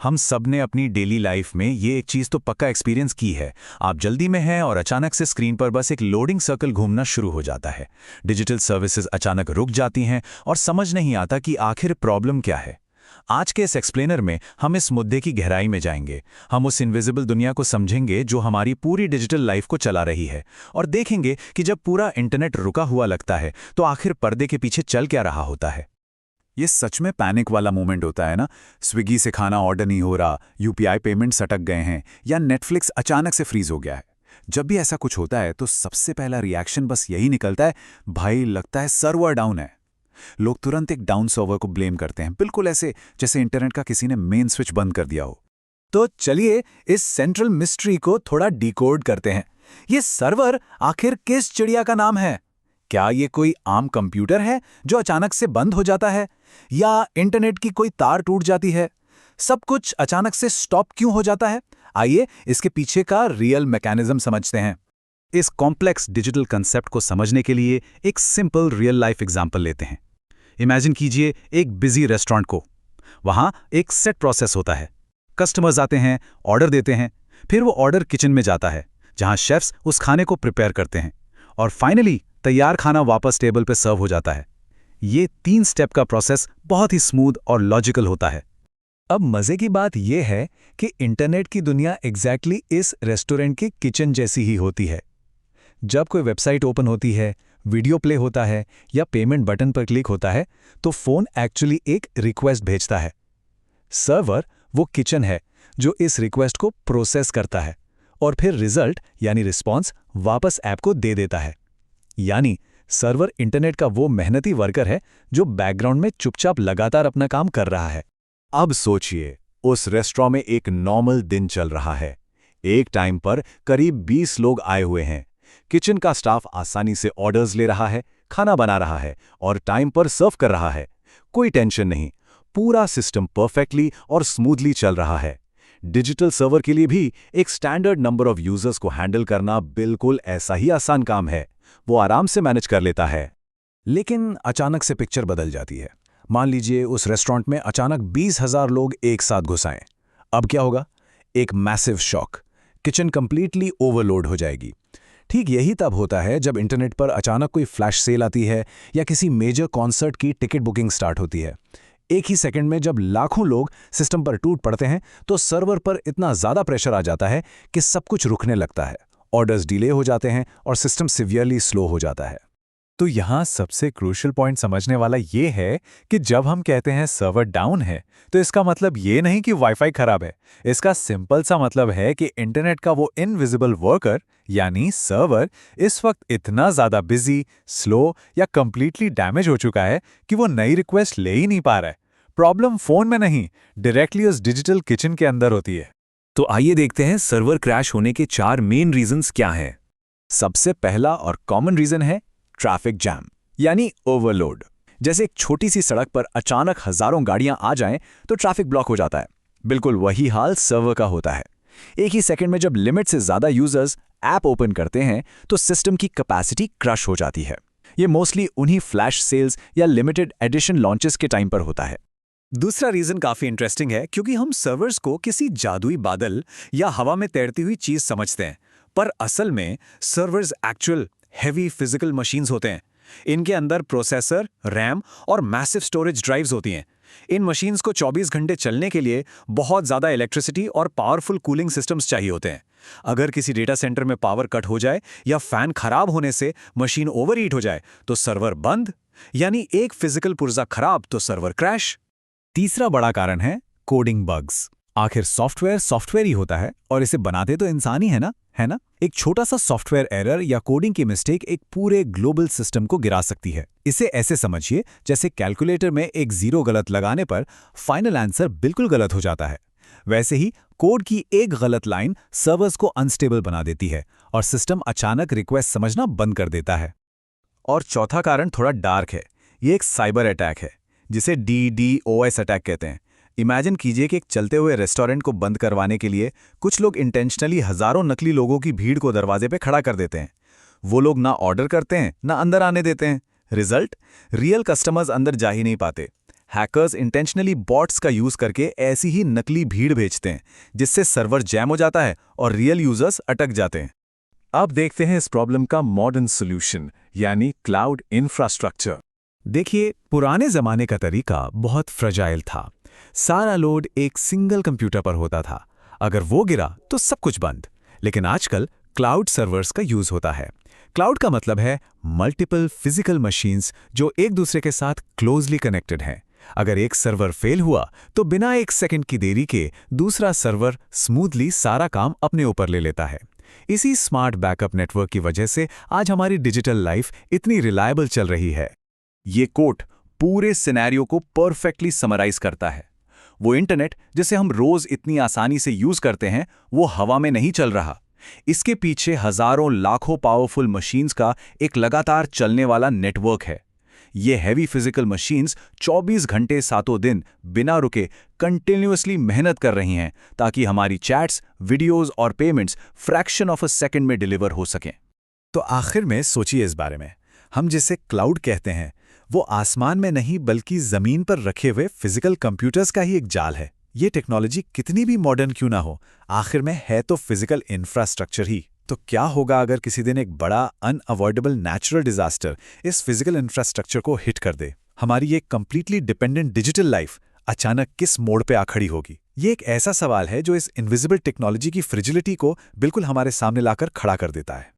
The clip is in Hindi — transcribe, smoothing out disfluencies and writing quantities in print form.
हम सब ने अपनी डेली लाइफ में ये एक चीज़ तो पक्का एक्सपीरियंस की है। आप जल्दी में हैं और अचानक से स्क्रीन पर बस एक लोडिंग सर्कल घूमना शुरू हो जाता है। डिजिटल सर्विसेज अचानक रुक जाती हैं और समझ नहीं आता कि आखिर प्रॉब्लम क्या है। आज के इस एक्सप्लेनर में हम इस मुद्दे की गहराई में जाएंगे। हम उस इनविजिबल दुनिया को समझेंगे जो हमारी पूरी डिजिटल लाइफ को चला रही है, और देखेंगे कि जब पूरा इंटरनेट रुका हुआ लगता है तो आखिर पर्दे के पीछे चल क्या रहा होता है। ये सच में पैनिक वाला मोमेंट होता है ना। स्विगी से खाना ऑर्डर नहीं हो रहा, यूपीआई पेमेंट्स अटक गए हैं, या नेटफ्लिक्स अचानक से फ्रीज हो गया है। जब भी ऐसा कुछ होता है तो सबसे पहला रिएक्शन बस यही निकलता है, भाई लगता है सर्वर डाउन है। लोग तुरंत एक डाउन सर्वर को ब्लेम करते हैं, बिल्कुल ऐसे जैसे इंटरनेट का किसी ने मेन स्विच बंद कर दिया हो। तो चलिए इस सेंट्रल मिस्ट्री को थोड़ा डिकोड करते हैं। ये सर्वर आखिर किस चिड़िया का नाम है? क्या ये कोई आम कंप्यूटर है जो अचानक से बंद हो जाता है, या इंटरनेट की कोई तार टूट जाती है? सब कुछ अचानक से स्टॉप क्यों हो जाता है? आइए इसके पीछे का रियल मैकेनिज्म समझते हैं। इस कॉम्प्लेक्स डिजिटल कंसेप्ट को समझने के लिए एक सिंपल रियल लाइफ एग्जांपल लेते हैं। इमेजिन कीजिए एक बिजी रेस्टोरेंट को। वहां एक सेट प्रोसेस होता है। कस्टमर्स आते हैं, ऑर्डर देते हैं, फिर वो ऑर्डर किचन में जाता है जहां शेफ्स उस खाने को प्रिपेयर करते हैं, और फाइनली तैयार खाना वापस टेबल पे सर्व हो जाता है। ये 3 स्टेप का प्रोसेस बहुत ही स्मूथ और लॉजिकल होता है। अब मजे की बात यह है कि इंटरनेट की दुनिया एग्जैक्टली इस रेस्टोरेंट की किचन जैसी ही होती है। जब कोई वेबसाइट ओपन होती है, वीडियो प्ले होता है या पेमेंट बटन पर क्लिक होता है तो फोन एक्चुअली एक रिक्वेस्ट भेजता है। सर्वर वो किचन है जो इस रिक्वेस्ट को प्रोसेस करता है और फिर रिजल्ट यानी रिस्पॉन्स वापस ऐप को दे देता है। यानी सर्वर इंटरनेट का वो मेहनती वर्कर है जो बैकग्राउंड में चुपचाप लगातार अपना काम कर रहा है। अब सोचिए, उस रेस्टोरेंट में एक नॉर्मल दिन चल रहा है। एक टाइम पर करीब 20 लोग आए हुए हैं। किचन का स्टाफ आसानी से ऑर्डर्स ले रहा है, खाना बना रहा है और टाइम पर सर्व कर रहा है। कोई टेंशन नहीं, पूरा सिस्टम परफेक्टली और स्मूथली चल रहा है। डिजिटल सर्वर के लिए भी एक स्टैंडर्ड नंबर ऑफ यूजर्स को हैंडल करना बिल्कुल ऐसा ही आसान काम है। वो आराम से मैनेज कर लेता है। लेकिन अचानक से पिक्चर बदल जाती है। मान लीजिए उस रेस्टोरेंट में अचानक 20,000 लोग एक साथ घुस आएं। अब क्या होगा? एक massive shock. Kitchen completely overload हो जाएगी। ठीक यही तब होता है जब इंटरनेट पर अचानक कोई फ्लैश सेल आती है या किसी मेजर कॉन्सर्ट की टिकट बुकिंग स्टार्ट होती है। एक ही सेकंड में जब लाखों लोग सिस्टम पर टूट पड़ते हैं तो सर्वर पर इतना ज़्यादा प्रेशर आ जाता है कि सब कुछ रुकने लगता है। ऑर्डर्स डिले हो जाते हैं और सिस्टम सिवियरली स्लो हो जाता है। तो यहाँ सबसे क्रूशियल पॉइंट समझने वाला ये है कि जब हम कहते हैं सर्वर डाउन है तो इसका मतलब ये नहीं कि वाईफाई खराब है। इसका सिंपल सा मतलब है कि इंटरनेट का वो इनविजिबल वर्कर यानी सर्वर इस वक्त इतना ज़्यादा बिजी, स्लो या कंप्लीटली डैमेज हो चुका है कि वो नई रिक्वेस्ट ले ही नहीं पा रहा है। प्रॉब्लम फोन में नहीं, डायरेक्टली उस डिजिटल किचन के अंदर होती है। तो आइए देखते हैं सर्वर क्रैश होने के 4 मेन रीजंस क्या हैं। सबसे पहला और कॉमन रीजन है ट्रैफिक जैम यानी ओवरलोड। जैसे एक छोटी सी सड़क पर अचानक हजारों गाड़ियां आ जाएं तो ट्रैफिक ब्लॉक हो जाता है। बिल्कुल वही हाल सर्वर का होता है। एक ही सेकंड में जब लिमिट से ज्यादा यूजर्स ऐप ओपन करते हैं तो सिस्टम की कैपेसिटी क्रश हो जाती है। ये मोस्टली उन्हीं फ्लैश सेल्स या लिमिटेड एडिशन लॉन्चेस के टाइम पर होता है। दूसरा रीजन काफी इंटरेस्टिंग है क्योंकि हम सर्वर्स को किसी जादुई बादल या हवा में तैरती हुई चीज समझते हैं, पर असल में servers actual heavy physical machines होते हैं। इनके अंदर प्रोसेसर, रैम और मैसिव स्टोरेज ड्राइव्स होती हैं। इन मशीन्स को 24 घंटे चलने के लिए बहुत ज़्यादा इलेक्ट्रिसिटी और पावरफुल कूलिंग सिस्टम्स चाहिए होते हैं। अगर किसी डेटा सेंटर में पावर कट हो जाए या फैन खराब होने से मशीन ओवरहीट हो जाए तो सर्वर बंद, यानी एक फिजिकल पुर्जा खराब तो सर्वर क्रैश। तीसरा बड़ा कारण है कोडिंग बग्स। आखिर सॉफ्टवेयर ही होता है और इसे बनाते तो इंसान ही है ना? एक छोटा सा सॉफ्टवेयर एरर या कोडिंग की मिस्टेक एक पूरे ग्लोबल सिस्टम को गिरा सकती है। इसे ऐसे समझिए जैसे कैलकुलेटर में एक 0 गलत लगाने पर फाइनल आंसर बिल्कुल गलत हो जाता है। वैसे ही कोड की एक गलत लाइन सर्वर्स को अनस्टेबल बना देती है और सिस्टम अचानक रिक्वेस्ट समझना बंद कर देता है। और चौथा कारण थोड़ा डार्क है। ये एक साइबर अटैक है जिसे DDoS अटैक कहते हैं। इमेजिन कीजिए कि एक चलते हुए रेस्टोरेंट को बंद करवाने के लिए कुछ लोग इंटेंशनली हजारों नकली लोगों की भीड़ को दरवाजे पे खड़ा कर देते हैं। वो लोग ना ऑर्डर करते हैं ना अंदर आने देते हैं। रिजल्ट, रियल कस्टमर्स अंदर जा ही नहीं पाते। हैकर्स इंटेंशनली बॉट्स का यूज करके ऐसी ही नकली भीड़ भेजते हैं, जिससे सर्वर जैम हो जाता है और रियल यूजर्स अटक जाते हैं। अब देखते हैं इस प्रॉब्लम का मॉडर्न सॉल्यूशन, यानी क्लाउड इंफ्रास्ट्रक्चर। देखिए, पुराने जमाने का तरीका बहुत फ्रजाइल था। सारा लोड एक सिंगल कंप्यूटर पर होता था। अगर वो गिरा तो सब कुछ बंद। लेकिन आजकल क्लाउड सर्वर्स का यूज होता है। क्लाउड का मतलब है मल्टीपल फिजिकल मशीन्स जो एक दूसरे के साथ क्लोजली कनेक्टेड हैं। अगर एक सर्वर फेल हुआ तो बिना एक सेकंड की देरी के दूसरा सर्वर स्मूथली सारा काम अपने ऊपर ले लेता है। इसी स्मार्ट बैकअप नेटवर्क की वजह से आज हमारी डिजिटल लाइफ इतनी रिलायबल चल रही है। ये कोट पूरे सिनेरियो को परफेक्टली समराइज करता है। वो इंटरनेट जिसे हम रोज इतनी आसानी से यूज करते हैं, वो हवा में नहीं चल रहा। इसके पीछे हजारों लाखों पावरफुल मशीन्स का एक लगातार चलने वाला नेटवर्क है। ये हैवी फिजिकल मशीन्स 24 घंटे सातों दिन बिना रुके कंटिन्यूअसली मेहनत कर रही हैं ताकि हमारी चैट्स, वीडियोस और payments fraction of a second में डिलीवर हो सकें। तो आखिर में सोचिए इस बारे में। हम जिसे क्लाउड कहते हैं, वो आसमान में नहीं बल्कि जमीन पर रखे हुए फिजिकल कंप्यूटर्स का ही एक जाल है। ये टेक्नोलॉजी कितनी भी मॉडर्न क्यों ना हो, आखिर में है तो फिजिकल इंफ्रास्ट्रक्चर ही। तो क्या होगा अगर किसी दिन एक बड़ा अनअवॉइडेबल नेचुरल डिजास्टर इस फिजिकल इंफ्रास्ट्रक्चर को हिट कर दे? हमारी ये कंप्लीटली डिपेंडेंट डिजिटल लाइफ अचानक किस मोड़ पे आ खड़ी होगी? ये एक ऐसा सवाल है जो इस इनविजिबल टेक्नोलॉजी की फ्रिजिलिटी को बिल्कुल हमारे सामने लाकर खड़ा कर देता है।